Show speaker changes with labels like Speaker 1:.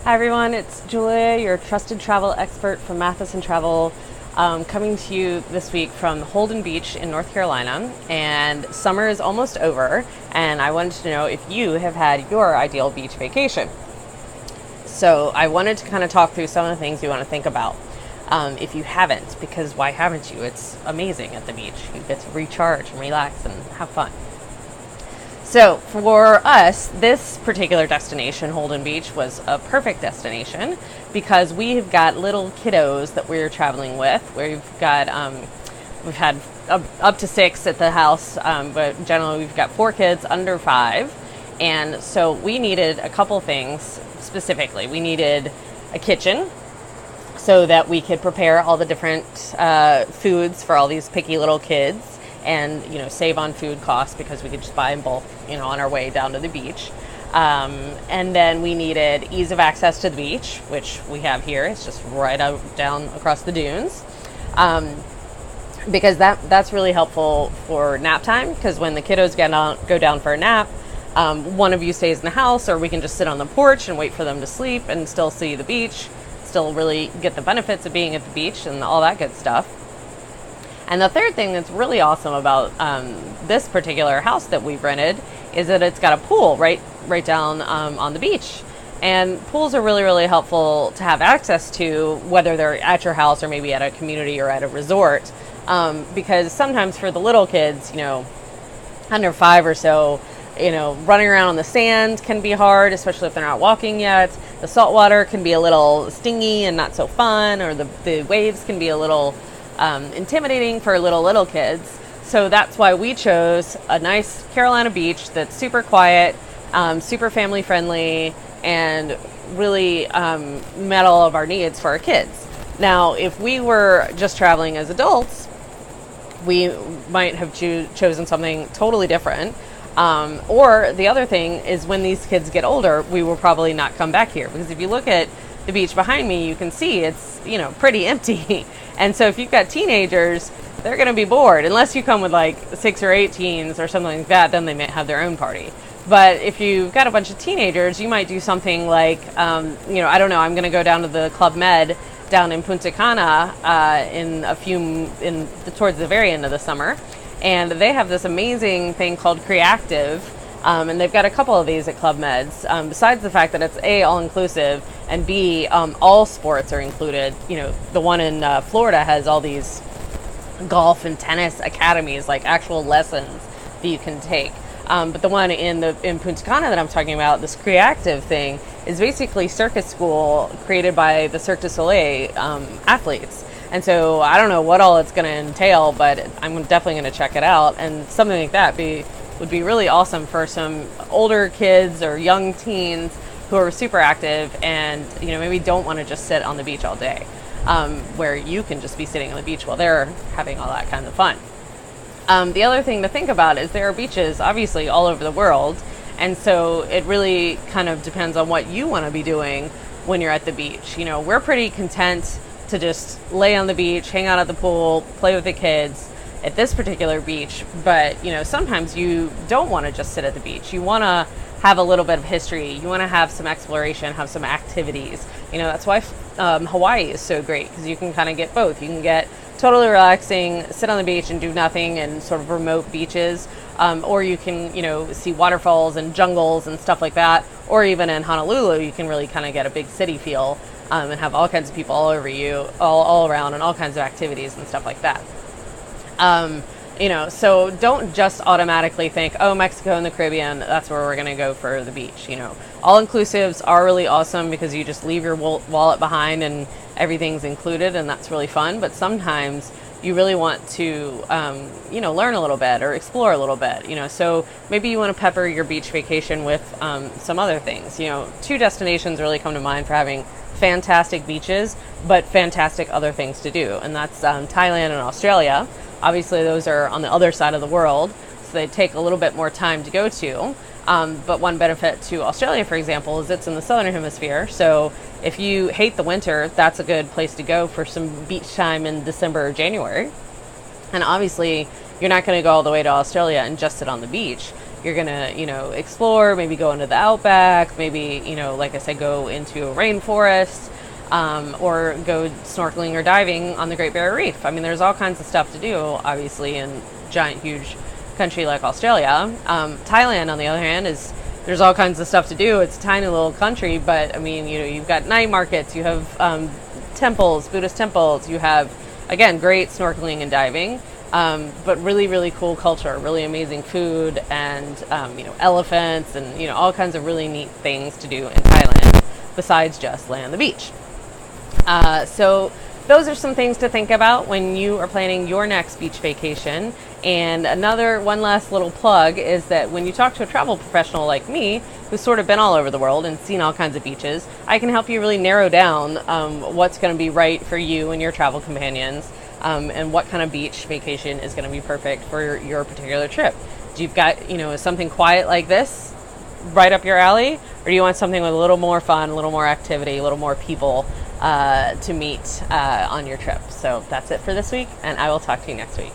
Speaker 1: Hi everyone, it's Julia, your trusted travel expert from Matheson Travel, coming to you this week from Holden Beach in North Carolina. And summer is almost over, and I wanted to know if you have had your ideal beach vacation. So I wanted to kind of talk through some of the things you want to think about. If you haven't, because why haven't you? It's amazing at the beach. You get to recharge and relax and have fun. So for us, this particular destination, Holden Beach, was a perfect destination because we've got little kiddos that we're traveling with. We've had up to 6 at the house, but generally we've got 4 kids under 5. And so we needed a couple things specifically. We needed a kitchen so that we could prepare all the different foods for all these picky little kids, and save on food costs because we could just buy in bulk on our way down to the beach. And then we needed ease of access to the beach, which we have here. It's just right out down across the dunes, because that's really helpful for nap time, because when the kiddos go down for a nap, one of you stays in the house, or we can just sit on the porch and wait for them to sleep and still see the beach, still really get the benefits of being at the beach and all that good stuff. And the third thing that's really awesome about this particular house that we've rented is that it's got a pool right down on the beach. And pools are really, really helpful to have access to, whether they're at your house or maybe at a community or at a resort. Because sometimes for the little kids, under 5 or so, running around on the sand can be hard, especially if they're not walking yet. The salt water can be a little stingy and not so fun, or the waves can be a little intimidating for little kids. So that's why we chose a nice Carolina beach that's super quiet, super family friendly, and really met all of our needs for our kids. Now, if we were just traveling as adults, we might have chosen something totally different. Or the other thing is, when these kids get older, we will probably not come back here, because if you look at the beach behind me, you can see it's pretty empty. And so if you've got teenagers, they're going to be bored, unless you come with like 6 or 8 teens or something like that. Then they may have their own party. But if you've got a bunch of teenagers, you might do something like I don't know, I'm going to go down to the Club Med down in Punta Cana towards the very end of the summer, and they have this amazing thing called Creative. And they've got a couple of these at Club Meds. Besides the fact that it's A, all-inclusive, and B, all sports are included. The one in Florida has all these golf and tennis academies, like actual lessons that you can take. But the one in Punta Cana that I'm talking about, this Creative thing, is basically circus school created by the Cirque du Soleil athletes. And so I don't know what all it's going to entail, but I'm definitely going to check it out. And something like that would be really awesome for some older kids or young teens who are super active and maybe don't want to just sit on the beach all day, where you can just be sitting on the beach while they're having all that kind of fun. The other thing to think about is there are beaches obviously all over the world, and so it really kind of depends on what you want to be doing when you're at the beach. We're pretty content to just lay on the beach, hang out at the pool, play with the kids at this particular beach, but sometimes you don't want to just sit at the beach. You want to have a little bit of history. You want to have some exploration, have some activities. That's why Hawaii is so great, because you can kind of get both. You can get totally relaxing, sit on the beach and do nothing, and sort of remote beaches, or you can see waterfalls and jungles and stuff like that. Or even in Honolulu, you can really kind of get a big city feel, and have all kinds of people all over you, all around, and all kinds of activities and stuff like that. So don't just automatically think, oh, Mexico and the Caribbean, that's where we're going to go for the beach. All-inclusives are really awesome because you just leave your wallet behind and everything's included, and that's really fun. But sometimes you really want to, learn a little bit or explore a little bit, so maybe you want to pepper your beach vacation with some other things. 2 destinations really come to mind for having fantastic beaches, but fantastic other things to do, and that's Thailand and Australia. Obviously, those are on the other side of the world, so they take a little bit more time to go to. But one benefit to Australia, for example, is it's in the southern hemisphere. So if you hate the winter, that's a good place to go for some beach time in December or January. And obviously, you're not going to go all the way to Australia and just sit on the beach. You're gonna, explore, maybe go into the outback, maybe, like I said, go into a rainforest, or go snorkeling or diving on the Great Barrier Reef. I mean, there's all kinds of stuff to do, obviously, in giant, huge country like Australia. Thailand, on the other hand, there's all kinds of stuff to do. It's a tiny little country, but I mean, you've got night markets, you have temples, Buddhist temples, you have, again, great snorkeling and diving, but really, really cool culture, really amazing food, and elephants, and all kinds of really neat things to do in Thailand besides just lay on the beach. So those are some things to think about when you are planning your next beach vacation. And one last little plug is that when you talk to a travel professional like me, who's sort of been all over the world and seen all kinds of beaches, I can help you really narrow down what's going to be right for you and your travel companions, and what kind of beach vacation is going to be perfect for your particular trip. You've got, something quiet like this right up your alley, or do you want something with a little more fun, a little more activity, a little more people to meet on your trip? So that's it for this week, and I will talk to you next week.